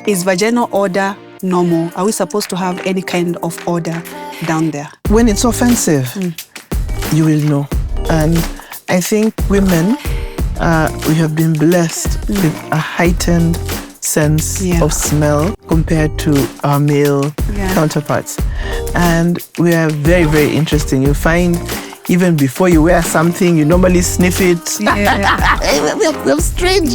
Is vaginal odor normal? Are we supposed to have any kind of odor down there? When it's offensive, you will know. And I think women, we have been blessed with a heightened sense of smell compared to our male counterparts. And we are very, very interesting. You find even before you wear something, you normally sniff it. We have strange.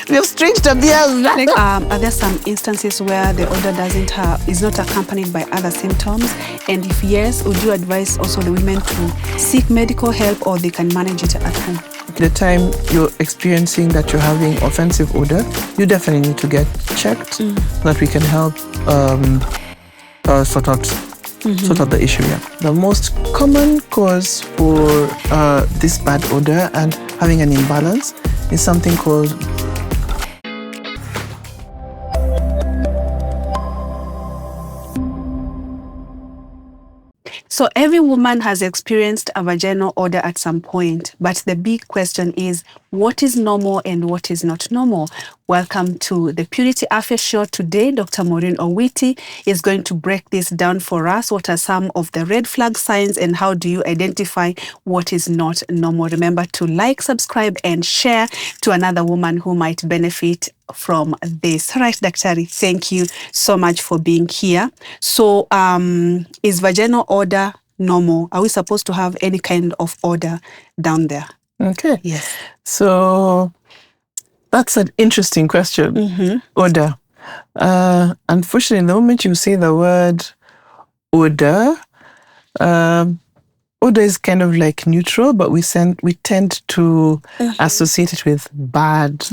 We have strange tabias. Are there some instances where the odor is not accompanied by other symptoms? And if yes, would you advise also the women to seek medical help, or they can manage it at home? The time you're experiencing that you're having offensive odor, you definitely need to get checked so that we can help sort out the issue. The most common cause for this bad odor and having an imbalance is something called So every woman has experienced a vaginal odor at some point, but the big question is, what is normal and what is not normal? Welcome to the Purity Afya Show. Today, Dr. Maureen Owiti is going to break this down for us. What are some of the red flag signs and how do you identify what is not normal? Remember to like, subscribe, and share to another woman who might benefit from this. All right, Daktari, thank you so much for being here. So, is vaginal odor normal? Are we supposed to have any kind of odor down there? Okay. Yes. So that's an interesting question. Odor. Unfortunately, the moment you say the word odor, odor is kind of like neutral, but we tend to associate it with bad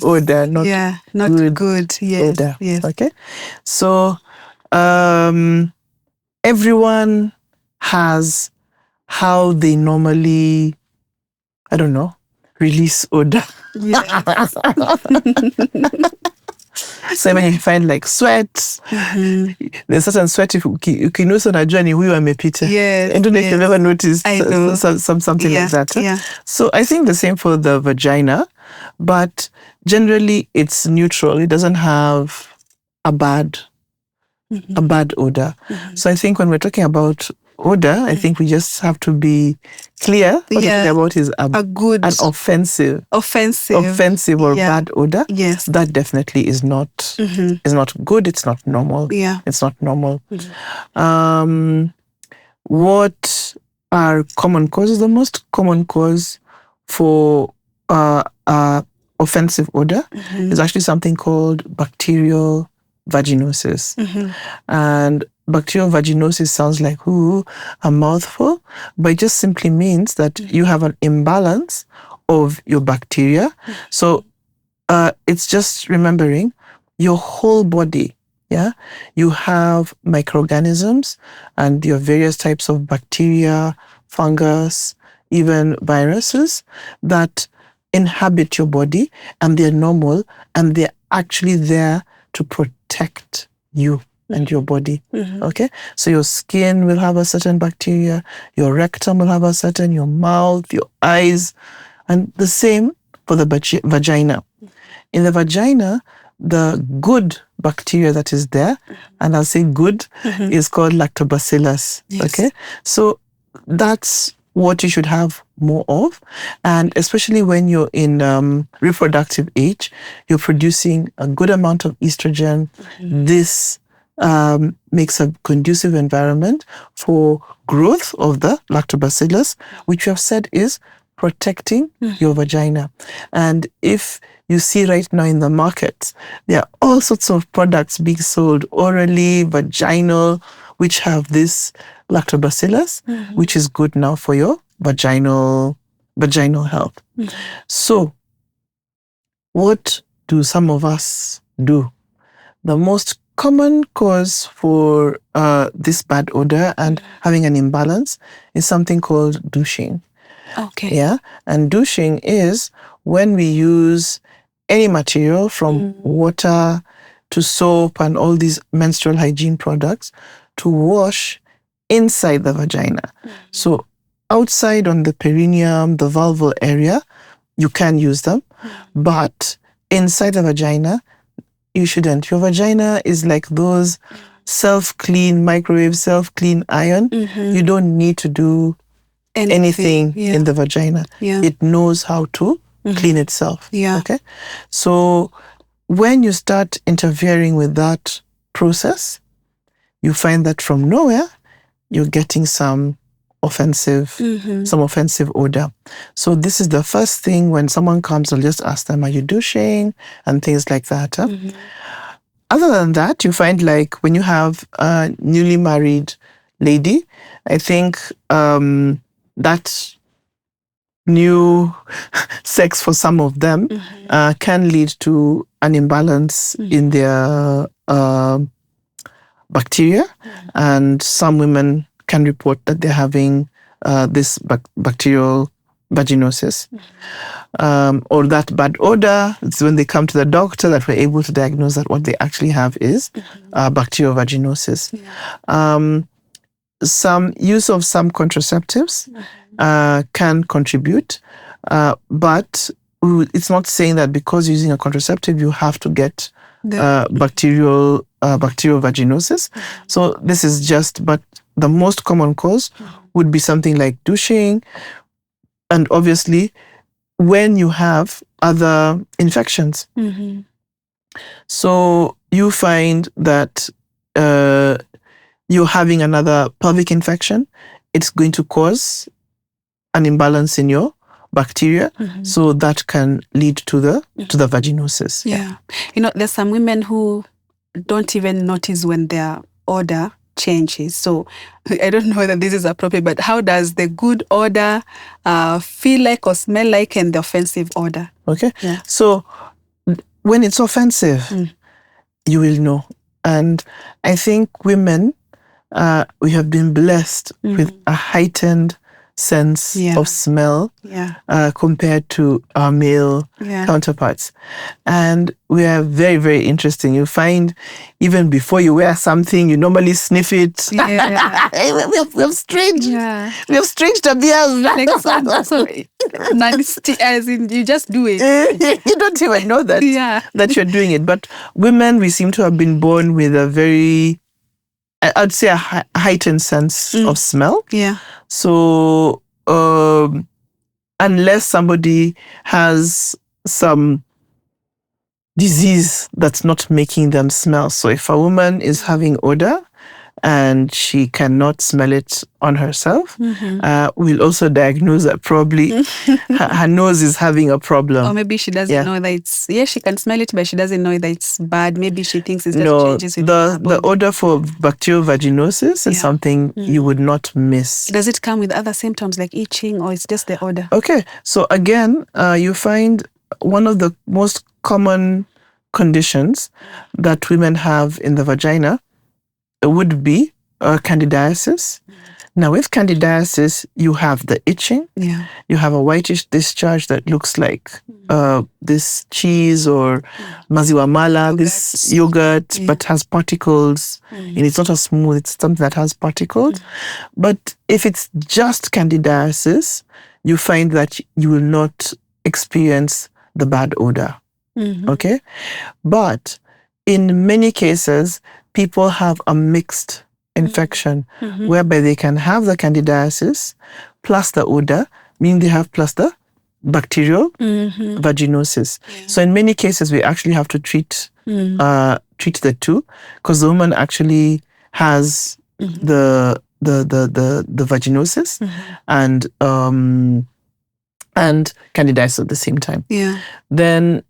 odor, not good odor. Yes. Okay. So everyone has how they normally, release odor. Yes. So when you find like sweat, there's certain sweat you can also najua ni huyu amepita. Yes. I don't know if you've ever noticed something like that. Yeah. So I think the same for the vagina, but generally it's neutral. It doesn't have a bad odor. So I think when we're talking about odor, I think we just have to be clear. What we're talking about is an offensive or bad odor. Yes, that definitely is not good. It's not normal. Yeah, it's not normal. What are common causes? The most common cause for offensive odor is actually something called bacterial vaginosis. And bacterial vaginosis sounds like a mouthful, but it just simply means that you have an imbalance of your bacteria. So it's just remembering your whole body. You have microorganisms and your various types of bacteria, fungus, even viruses that inhabit your body, and they're normal, and they're actually there to protect you and your body. Okay, so your skin will have a certain bacteria, your rectum will have a certain, your mouth, your eyes, and the same for the vagina. In the vagina, the good bacteria that is there, and I'll say good, is called lactobacillus. Yes. Okay, so that's what you should have more of, and especially when you're in reproductive age, you're producing a good amount of estrogen. This makes a conducive environment for growth of the lactobacillus, which we have said is protecting your vagina. And if you see right now in the market, there are all sorts of products being sold orally, vaginal, which have this lactobacillus, which is good now for your vaginal health. So, what do some of us do? The most common cause for this bad odor and having an imbalance is something called douching. Okay. Yeah, and douching is when we use any material from water to soap and all these menstrual hygiene products to wash inside the vagina. So outside on the perineum, the vulval area, you can use them, but inside the vagina, you shouldn't. Your vagina is like those self-clean microwave, self-clean iron. You don't need to do anything in the vagina. It knows how to clean itself. Okay? So when you start interfering with that process, you find that from nowhere, you're getting some offensive odor. So this is the first thing when someone comes, I'll just ask them, are you douching? And things like that. Other than that, you find like when you have a newly married lady, I think that new sex for some of them can lead to an imbalance in their bacteria, and some women can report that they're having this bacterial vaginosis, or that bad odor. It's when they come to the doctor that we're able to diagnose that what they actually have is bacterial vaginosis. Some use of some contraceptives can contribute, but it's not saying that because using a contraceptive you have to get bacterial vaginosis. So this is just, but the most common cause would be something like douching, and obviously when you have other infections. So you find that you're having another pelvic infection, it's going to cause an imbalance in your bacteria, so that can lead to the vaginosis. You know, there's some women who don't even notice when their odor changes. So I don't know whether this is appropriate, but how does the good odor feel like or smell like, and the offensive odor? Okay. So when it's offensive, you will know. And I think women, we have been blessed with a heightened sense of smell compared to our male counterparts. And we are very, very interesting. You find even before you wear something, you normally sniff it. We have strange tabias. As in, you just do it. You don't even know that you're doing it. But women, we seem to have been born with a very, I'd say, a heightened sense of smell. So unless somebody has some disease that's not making them smell. So if a woman is having odor and she cannot smell it on herself, we'll also diagnose that probably her nose is having a problem. Or maybe she doesn't know that it's, she can smell it, but she doesn't know that it's bad. Maybe she thinks it's just changes with the odor for bacterial vaginosis is something you would not miss. Does it come with other symptoms like itching, or it's just the odor? Okay, so again, you find one of the most common conditions that women have in the vagina would be candidiasis. Now, with candidiasis, you have the itching. You have a whitish discharge that looks like this cheese or maziwa mala, this yogurt, but has particles. And it's not a smooth, it's something that has particles. But if it's just candidiasis, you find that you will not experience the bad odor. Okay? But in many cases, people have a mixed infection whereby they can have the candidiasis plus the odor, meaning they have plus the bacterial vaginosis. So in many cases, we actually have to treat the two, because the woman actually has the vaginosis and candidiasis at the same time. Then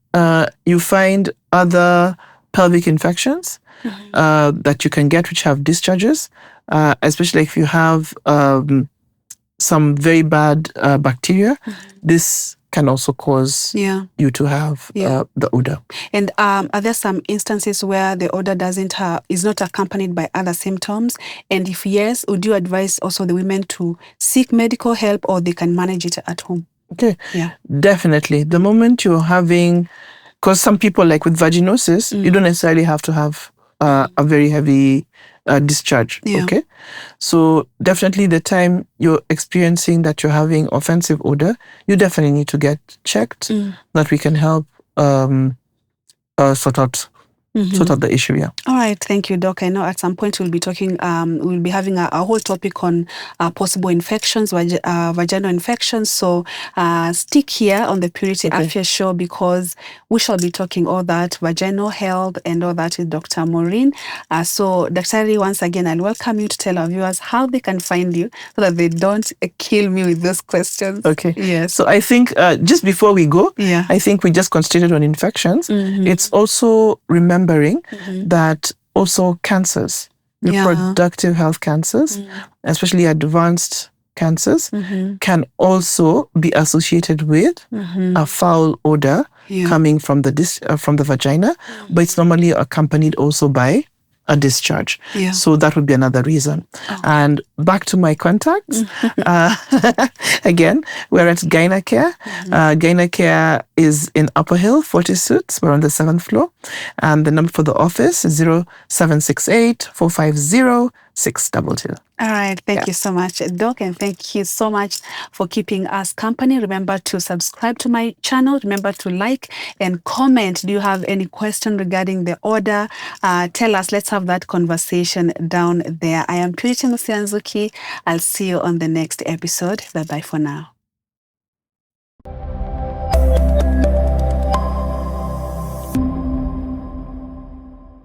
you find other pelvic infections that you can get, which have discharges, especially if you have some very bad bacteria. This can also cause you to have the odor. And are there some instances where the odor is not accompanied by other symptoms? And if yes, would you advise also the women to seek medical help, or they can manage it at home? Okay, definitely. The moment you're having, because some people, like with vaginosis, you don't necessarily have to have a very heavy discharge. Okay, so definitely the time you're experiencing that you're having offensive odor, you definitely need to get checked, that we can help sort out sort out the issue. Yeah. All right, thank you, Doc. I know at some point we'll be talking, we'll be having a whole topic on possible infections, vaginal infections. So stick here on the Purity Afya show, because we shall be talking all that vaginal health and all that with Dr. Maureen. So, Dr. once again, I'll welcome you to tell our viewers how they can find you so that they don't kill me with those questions. Okay. Yes. So I think just before we go, Yeah. I think we just concentrated on infections. It's also remembering that also cancers, reproductive health cancers, especially advanced cancers, can also be associated with a foul odor coming from the vagina, but it's normally accompanied also by a discharge. So that would be another reason. And back to my contacts. Again, we're at 𝗪𝐶. 𝗪𝐶 is in Upper Hill, 40 Suites. We're on the 7th floor. And the number for the office is 0768-450-622. All right. Thank you so much, Doc. And thank you so much for keeping us company. Remember to subscribe to my channel. Remember to like and comment. Do you have any question regarding the order? Tell us. Let's have that conversation down there. I am 𝗪𝗏𝗂𝐂𝐿. I'll see you on the next episode. Bye-bye for now.